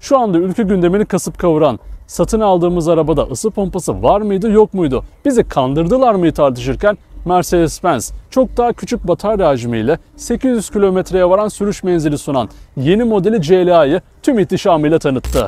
Şu anda ülke gündemini kasıp kavuran, satın aldığımız arabada ısı pompası var mıydı yok muydu, bizi kandırdılar mı tartışırken Mercedes-Benz çok daha küçük batarya hacmiyle 800 kilometreye varan sürüş menzili sunan yeni modeli CLA'yı tüm ihtişamıyla tanıttı.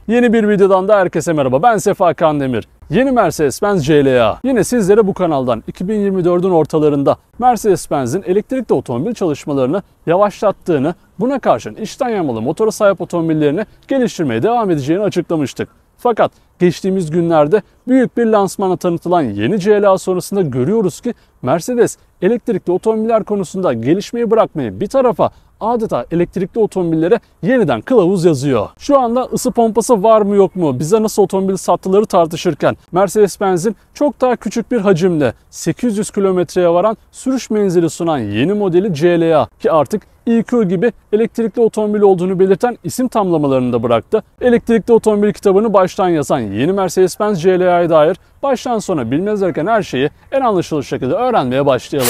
Yeni bir videodan da herkese merhaba, ben Sefa Kandemir. Yeni Mercedes-Benz CLA. Yine sizlere bu kanaldan 2024'ün ortalarında Mercedes-Benz'in elektrikli otomobil çalışmalarını yavaşlattığını, buna karşın içten yanmalı motora sahip otomobillerini geliştirmeye devam edeceğini açıklamıştık. Fakat geçtiğimiz günlerde büyük bir lansmana tanıtılan yeni CLA sonrasında görüyoruz ki Mercedes elektrikli otomobiller konusunda gelişmeyi bırakmayı bir tarafa, adeta elektrikli otomobillere yeniden kılavuz yazıyor. Şu anda ısı pompası var mı yok mu, bize nasıl otomobil sattıları tartışırken Mercedes-Benz'in çok daha küçük bir hacimle 800 kilometreye varan sürüş menzili sunan yeni modeli CLA, ki artık EQ gibi elektrikli otomobil olduğunu belirten isim tamlamalarını da bıraktı. Elektrikli otomobil kitabını baştan yazan yeni Mercedes-Benz CLA'ya dair baştan sona bilmeniz gereken her şeyi en anlaşılır şekilde öğrenmeye başlayalım.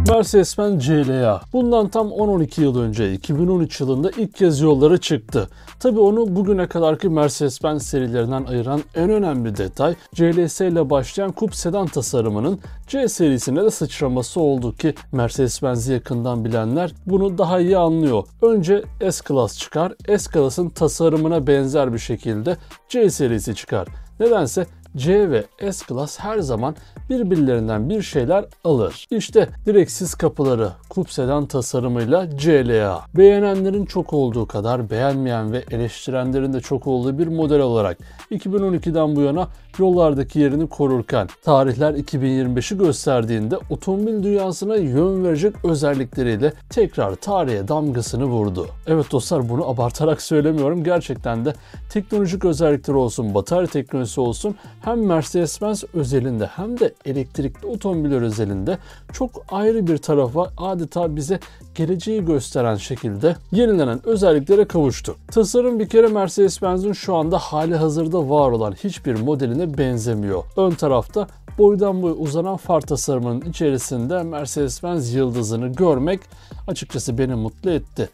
Mercedes-Benz CLA bundan tam 10-12 yıl önce 2013 yılında ilk kez yollara çıktı. Tabi onu bugüne kadarki Mercedes-Benz serilerinden ayıran en önemli detay CLS ile başlayan kup sedan tasarımının C serisine de sıçraması oldu ki Mercedes-Benz'i yakından bilenler bunu daha iyi anlıyor. Önce S-Class çıkar, S-Class'ın tasarımına benzer bir şekilde C serisi çıkar. Nedense C ve S-Class her zaman birbirlerinden bir şeyler alır. İşte direksiz kapıları, kup sedan tasarımıyla CLA. Beğenenlerin çok olduğu kadar beğenmeyen ve eleştirenlerin de çok olduğu bir model olarak 2012'den bu yana yollardaki yerini korurken tarihler 2025'i gösterdiğinde otomobil dünyasına yön verecek özellikleriyle tekrar tarihe damgasını vurdu. Evet dostlar, bunu abartarak söylemiyorum. Gerçekten de teknolojik özellikleri olsun, batarya teknolojisi olsun, hem Mercedes-Benz özelinde hem de elektrikli otomobiller özelinde çok ayrı bir tarafa, adeta bize geleceği gösteren şekilde yenilenen özelliklere kavuştu. Tasarım bir kere Mercedes-Benz'in şu anda hali hazırda var olan hiçbir modeline benzemiyor. Ön tarafta boydan boya uzanan far tasarımının içerisinde Mercedes-Benz yıldızını görmek açıkçası beni mutlu etti.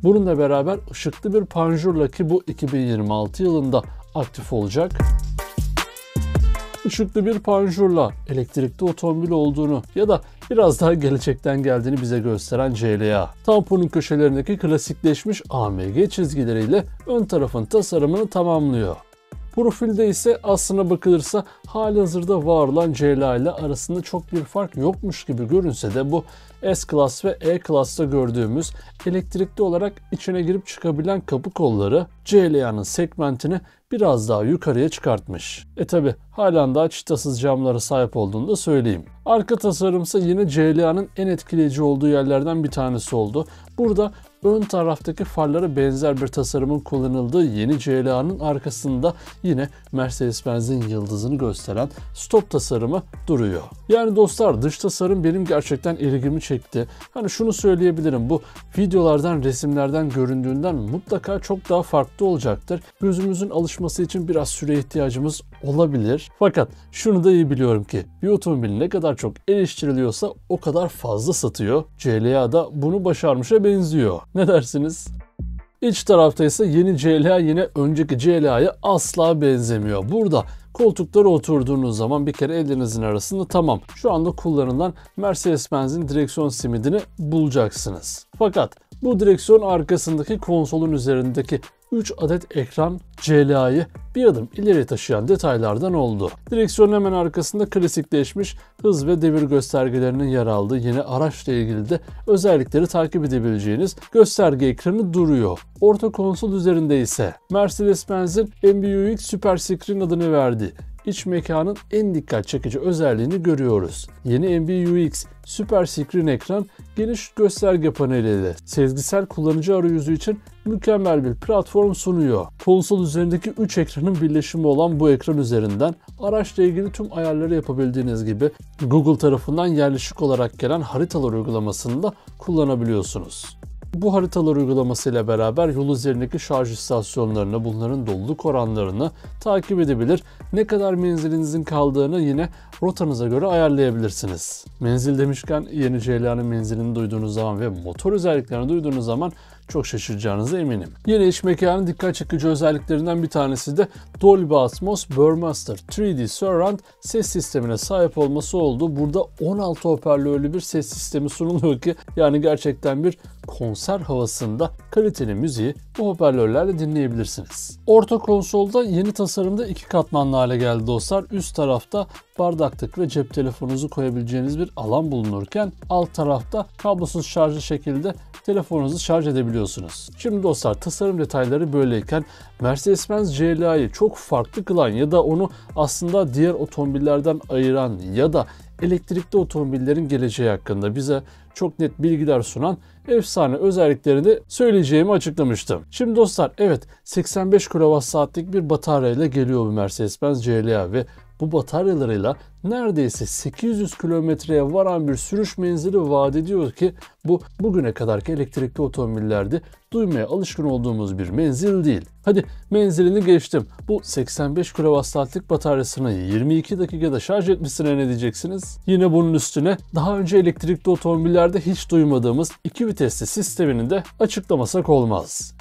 Bununla beraber ışıklı bir panjurla, ki bu 2026 yılında aktif olacak, ışıklı bir panjurla elektrikli otomobil olduğunu ya da biraz daha gelecekten geldiğini bize gösteren CLA. Tamponun köşelerindeki klasikleşmiş AMG çizgileriyle ön tarafın tasarımını tamamlıyor. Profilde ise aslına bakılırsa halihazırda var olan CLA ile arasında çok bir fark yokmuş gibi görünse de bu S-Class ve E-Class'ta gördüğümüz elektrikli olarak içine girip çıkabilen kapı kolları CLA'nın segmentini biraz daha yukarıya çıkartmış. Tabi halen daha çıtasız camlara sahip olduğunu da söyleyeyim. Arka tasarımsa yine CLA'nın en etkileyici olduğu yerlerden bir tanesi oldu. Burada ön taraftaki farlara benzer bir tasarımın kullanıldığı yeni CLA'nın arkasında yine Mercedes-Benz'in yıldızını gösteren stop tasarımı duruyor. Yani dostlar, dış tasarım benim gerçekten ilgimi çekti. Hani şunu söyleyebilirim, bu videolardan, resimlerden göründüğünden mutlaka çok daha farklı olacaktır. Gözümüzün alışması için biraz süre ihtiyacımız olabilir. Fakat şunu da iyi biliyorum ki bir otomobil ne kadar çok eleştiriliyorsa o kadar fazla satıyor. CLA da bunu başarmışa benziyor. Ne dersiniz? İç tarafta ise yeni CLA yine önceki CLA'ya asla benzemiyor. Burada koltuklara oturduğunuz zaman bir kere ellerinizin arasında tamam, şu anda kullanılan Mercedes-Benz'in direksiyon simidini bulacaksınız. Fakat bu direksiyon arkasındaki konsolun üzerindeki 3 adet ekran CLA'yı bir adım ileri taşıyan detaylardan oldu. Direksiyonun hemen arkasında klasikleşmiş hız ve devir göstergelerinin yer aldığı yeni araçla ilgili de özellikleri takip edebileceğiniz gösterge ekranı duruyor. Orta konsol üzerinde ise Mercedes-Benz'in MBUX Super Screen adını verdiği iç mekanın en dikkat çekici özelliğini görüyoruz. Yeni MBUX Super Screen ekran geniş gösterge paneliyle sezgisel kullanıcı arayüzü için mükemmel bir platform sunuyor. Konsol üzerindeki 3 ekranın birleşimi olan bu ekran üzerinden araçla ilgili tüm ayarları yapabildiğiniz gibi Google tarafından yerleşik olarak gelen haritalar uygulamasını da kullanabiliyorsunuz. Bu haritalar uygulamasıyla beraber yol üzerindeki şarj istasyonlarını, bunların doluluk oranlarını takip edebilir. Ne kadar menzilinizin kaldığını yine rotanıza göre ayarlayabilirsiniz. Menzil demişken yeni CLA'nın menzilini duyduğunuz zaman ve motor özelliklerini duyduğunuz zaman çok şaşıracağınıza eminim. Yine iç mekanın dikkat çekici özelliklerinden bir tanesi de Dolby Atmos Burmester 3D Surround ses sistemine sahip olması oldu. Burada 16 hoparlörlü bir ses sistemi sunuluyor ki yani gerçekten bir konser havasında kaliteli müziği bu hoparlörlerle dinleyebilirsiniz. Orta konsolda yeni tasarımda iki katmanlı hale geldi dostlar. Üst tarafta bardaklık ve cep telefonunuzu koyabileceğiniz bir alan bulunurken alt tarafta kablosuz şarjlı şekilde telefonunuzu şarj edebiliyorsunuz. Şimdi dostlar tasarım detayları böyleyken Mercedes-Benz CLA'yı çok farklı kılan ya da onu aslında diğer otomobillerden ayıran ya da elektrikli otomobillerin geleceği hakkında bize çok net bilgiler sunan efsane özelliklerini söyleyeceğimi açıklamıştım. Şimdi dostlar evet 85 kWh'lik bir bataryayla geliyor bu Mercedes-Benz CLA ve bu bataryalarıyla neredeyse 800 kilometreye varan bir sürüş menzili vaat ediyor ki bu bugüne kadarki elektrikli otomobillerde duymaya alışkın olduğumuz bir menzil değil. Hadi menzilini geçtim. Bu 85 kWh'lik bataryasını 22 dakikada şarj etmesine ne diyeceksiniz? Yine bunun üstüne daha önce elektrikli otomobillerde hiç duymadığımız 2 vitesli sistemini de açıklamasak olmaz.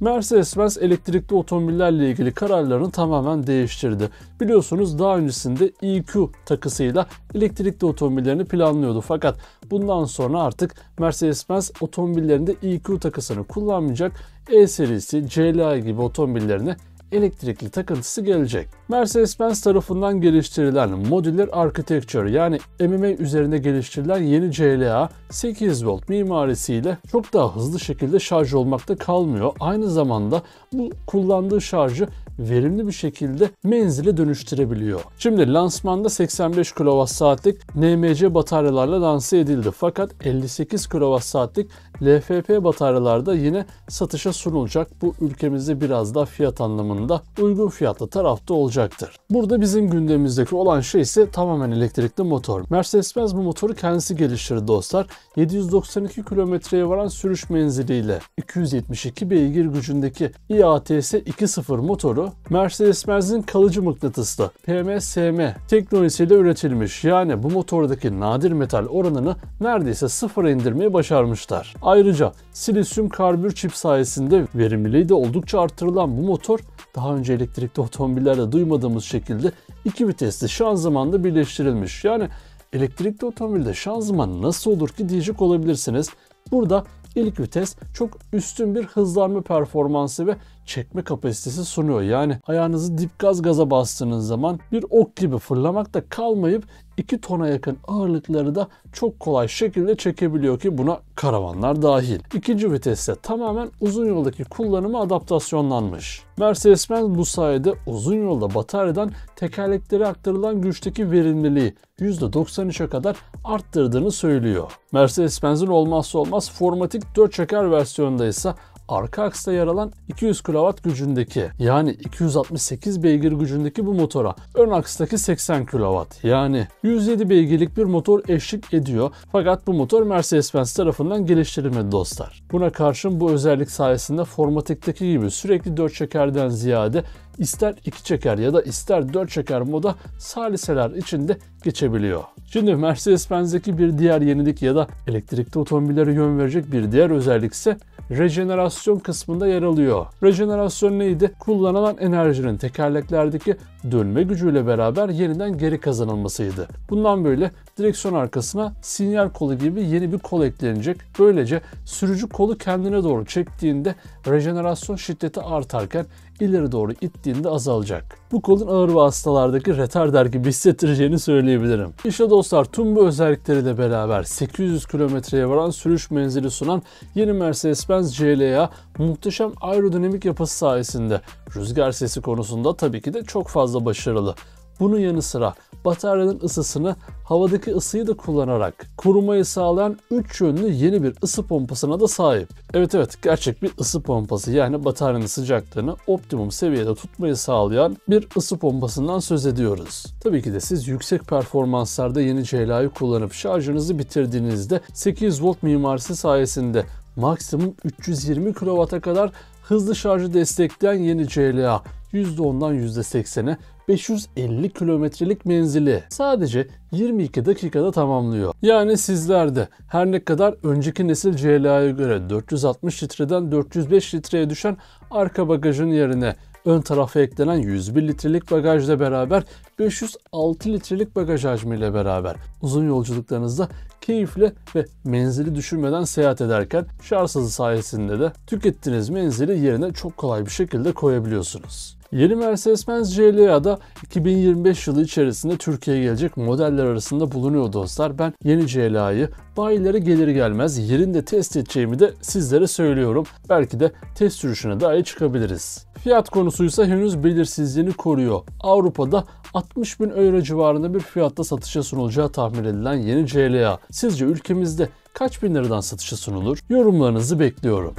Mercedes-Benz elektrikli otomobillerle ilgili kararlarını tamamen değiştirdi. Biliyorsunuz daha öncesinde EQ takısıyla elektrikli otomobillerini planlıyordu. Fakat bundan sonra artık Mercedes-Benz otomobillerinde EQ takısını kullanmayacak. E serisi, CLA gibi otomobillerine elektrikli takıntısı gelecek. Mercedes-Benz tarafından geliştirilen Modular Architecture yani MMA üzerine geliştirilen yeni CLA 8 volt mimarisiyle çok daha hızlı şekilde şarj olmakta kalmıyor. Aynı zamanda bu kullandığı şarjı verimli bir şekilde menzile dönüştürebiliyor. Şimdi lansmanda 85 kWh'lik NMC bataryalarla lanse edildi. Fakat 58 kWh'lik LFP bataryalarda yine satışa sunulacak. Bu ülkemizde biraz daha fiyat anlamında uygun fiyatlı tarafta olacaktır. Burada bizim gündemimizdeki olan şey ise tamamen elektrikli motor. Mercedes-Benz bu motoru kendisi geliştirdi dostlar. 792 kilometreye varan sürüş menziliyle 272 beygir gücündeki IATS 2.0 motoru Mercedes-Benz'in kalıcı mıknatıslı PMSM teknolojisiyle üretilmiş. Yani bu motordaki nadir metal oranını neredeyse sıfıra indirmeyi başarmışlar. Ayrıca silisyum karbür çip sayesinde verimliliği de oldukça artırılan bu motor daha önce elektrikli otomobillerde duymadığımız şekilde 2 vitesli şanzımanla birleştirilmiş. Yani elektrikli otomobilde şanzıman nasıl olur ki diyecek olabilirsiniz. Burada ilk vites çok üstün bir hızlanma performansı ve çekme kapasitesi sunuyor. Yani ayağınızı dip gaza bastığınız zaman bir ok gibi fırlamakta kalmayıp 2 tona yakın ağırlıkları da çok kolay şekilde çekebiliyor ki buna karavanlar dahil. İkinci viteste tamamen uzun yoldaki kullanıma adaptasyonlanmış. Mercedes-Benz bu sayede uzun yolda bataryadan tekerleklere aktarılan güçteki verimliliği %93'e kadar arttırdığını söylüyor. Mercedes-Benz'in olmazsa olmaz Formatic 4 çeker versiyonunda ise arka aksta yer alan 200 kW gücündeki yani 268 beygir gücündeki bu motora ön akstaki 80 kW yani 107 beygirlik bir motor eşlik ediyor. Fakat bu motor Mercedes-Benz tarafından geliştirilmedi dostlar. Buna karşın bu özellik sayesinde Formatic'teki gibi sürekli 4 çekerden ziyade ister 2 çeker ya da ister 4 çeker moda saliseler içinde geçebiliyor. Şimdi Mercedes-Benz'deki bir diğer yenilik ya da elektrikli otomobillere yön verecek bir diğer özellik ise rejenerasyon kısmında yer alıyor. Rejenerasyon neydi? Kullanılan enerjinin tekerleklerdeki dönme gücüyle beraber yeniden geri kazanılmasıydı. Bundan böyle direksiyon arkasına sinyal kolu gibi yeni bir kol eklenecek. Böylece sürücü kolu kendine doğru çektiğinde rejenerasyon şiddeti artarken ileri doğru ittiğinde azalacak. Bu kolun ağır vasıtalardaki retarder gibi hissettireceğini söyleyebilirim. İşte dostlar tüm bu özellikleriyle beraber 800 kilometreye varan sürüş menzili sunan yeni Mercedes-Benz CLA muhteşem aerodinamik yapısı sayesinde rüzgar sesi konusunda tabii ki de çok fazla başarılı. Bunun yanı sıra bataryanın ısısını havadaki ısıyı da kullanarak korumayı sağlayan 3 yönlü yeni bir ısı pompasına da sahip. Evet gerçek bir ısı pompası yani bataryanın sıcaklığını optimum seviyede tutmayı sağlayan bir ısı pompasından söz ediyoruz. Tabii ki de siz yüksek performanslarda yeni CLA'yı kullanıp şarjınızı bitirdiğinizde 8 volt mimarisi sayesinde maksimum 320 kW'a kadar hızlı şarjı destekleyen yeni CLA %10'dan %80'e 550 kilometrelik menzili sadece 22 dakikada tamamlıyor. Yani sizler de her ne kadar önceki nesil CLA'ya göre 460 litreden 405 litreye düşen arka bagajın yerine ön tarafa eklenen 101 litrelik bagajla beraber 506 litrelik bagaj hacmiyle beraber uzun yolculuklarınızda keyifli ve menzili düşürmeden seyahat ederken şarj hızı sayesinde de tükettiğiniz menzili yerine çok kolay bir şekilde koyabiliyorsunuz. Yeni Mercedes-Benz CLA'da 2025 yılı içerisinde Türkiye'ye gelecek modeller arasında bulunuyor dostlar. Ben yeni CLA'yı bayilere gelir gelmez yerinde test edeceğimi de sizlere söylüyorum. Belki de test sürüşüne dahi çıkabiliriz. Fiyat konusuysa henüz belirsizliğini koruyor. Avrupa'da 60 bin euro civarında bir fiyatta satışa sunulacağı tahmin edilen yeni CLA. Sizce ülkemizde kaç bin liradan satışa sunulur? Yorumlarınızı bekliyorum.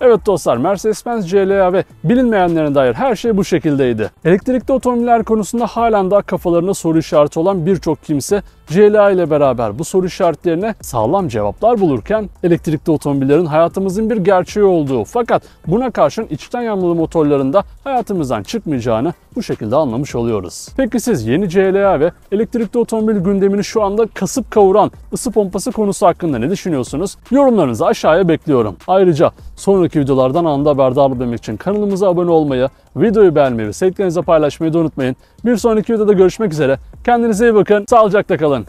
Evet dostlar, Mercedes-Benz CLA ve bilinmeyenlerine dair her şey bu şekildeydi. Elektrikli otomobiller konusunda halen daha kafalarına soru işareti olan birçok kimse CLA ile beraber bu soru işaretlerine sağlam cevaplar bulurken elektrikli otomobillerin hayatımızın bir gerçeği olduğu fakat buna karşın içten yanmalı motorların da hayatımızdan çıkmayacağını bu şekilde anlamış oluyoruz. Peki siz yeni CLA ve elektrikli otomobil gündemini şu anda kasıp kavuran ısı pompası konusu hakkında ne düşünüyorsunuz? Yorumlarınızı aşağıya bekliyorum. Ayrıca sonraki videolardan anında haberdar olmak için kanalımıza abone olmayı, videoyu beğenmeyi ve sevdiklerinizle paylaşmayı da unutmayın. Bir sonraki videoda görüşmek üzere. Kendinize iyi bakın. Sağlıcakla kalın.